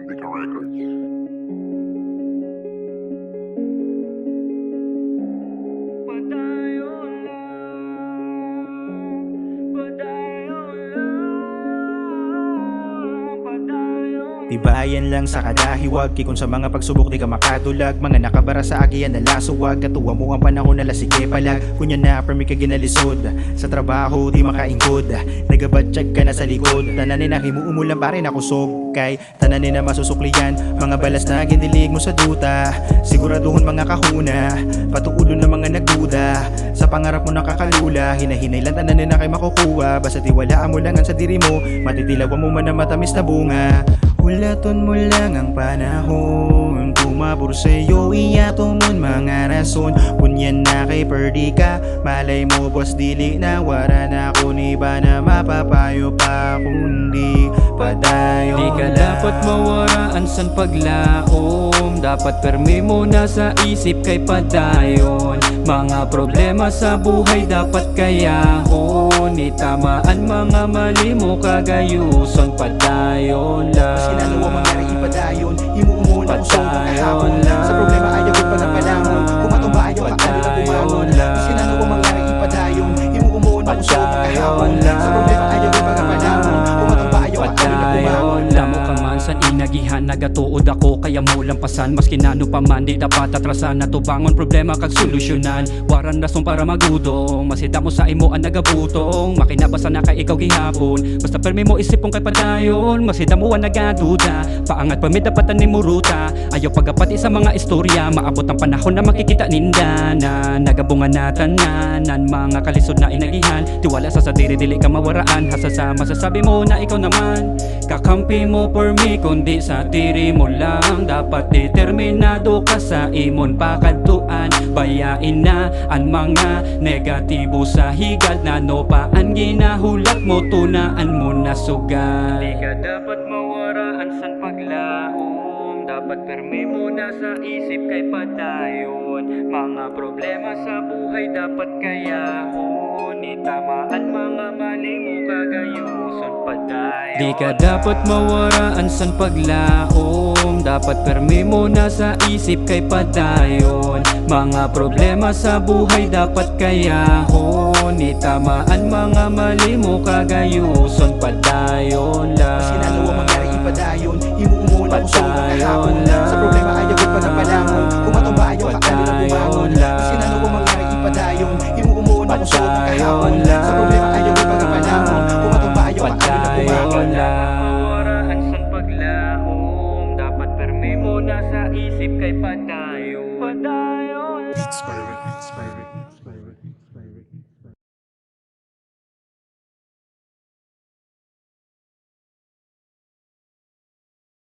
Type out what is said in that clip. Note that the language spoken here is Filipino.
Nika Records. Tibayan lang sa kadahiwag, kikon sa mga pagsubok di ka makadulag. Mga nakabara sa agian na lasuwag, katuwa mo ang panahon na lasige palag. Kunya na permi ka ginalisod, sa trabaho di makaingkod. Nagabatsyag ka na sa likod, tananin na himuumulan pa rin ako kay tananin na masusuklian. Mga balas na gindilig mo sa duta, siguraduhon mga kahuna, patuulo na mga nagduda. Sa pangarap mo nakakalula, hinahinay lang tananin na kay makukuha. Basta tiwalaan mo lang ang sa diri mo, matitilawan mo man na matamis na bunga. Hulaton mo lang ang panahon, tumabor sa'yo iyato mon mga rason. Kunyan na kay perdi ka, malay mo boss dili na wara na ko ni ba na mapapayo pa kundi padayon. Di ka dapat mawaraan san paglaom, dapat permi mo na sa isip kay padayon. Mga problema sa buhay dapat kayahon, itamaan mga mali mo kagayuson padayon lang. Sinalo ang mangyari ipadayon, imuumulan uso makahapon. lang. Sa problema ayaw ko pa na palamon, kumatumba ayaw ka ano na bumangon. Sinalo ang mangyari ipadayon, imuumulan uso makahapon. Sa problema ayaw ko pa na palamon, kumatumba ayaw ka ano na bumangon. Damo ka man san inagihan, nagatuod ako kaya mo lampasan. Maski nano pa man di dapat atrasan, natubangon problema kag solusyonan. Waran rason para magudong, masida mo sa imo ang nagabutong. Makinabasa na kay ikaw gihapon, basta permi mo isipong kay padayon. Masida mo ang nagaduda, paangat permi dapat ni mo ruta. Ayaw pagapati sa mga istorya, maabot ang panahon na makikita ninda na nagabungan na tananan. Mga kalisod na inagihan, tiwala sa diri dili ka mawaraan. Hasa sa masasabi mo na ikaw naman, kakampi mo for me kundi sa diri mo lang. Dapat determinado ka sa imon pakadtuan, bayain na ang mga negatibo sa higad. Nano pa ang ginahulat mo, tunaan mo na sugal. Di ka dapat mawaraan san paglaom, dapat permi mo na sa isip kay padayon. Mga problema sa buhay dapat kayahon, itamaan mga mali mo kagayuson padayon. Di ka dapat mawaraan san paglaom, dapat permi mo na sa isip kay padayon. Mga problema sa buhay dapat kayahon, itamaan mga mali mo kagayuson padayon lang. Sinalo ang mangyari ipadayon, imuumulan uso makahapon. Sa problema ayaw ko pa na palamon, kumatumba ayaw ka ano na bumangon. Sinalo ang mangyari ipadayon, imuumulan uso makahapon. Sa problema ayaw ko pa na palamon, kumatumba ayaw ka ano na bumangon. Mawaraan san paglaom, dapat permi mo na sa isip kay padayon. Inspiring.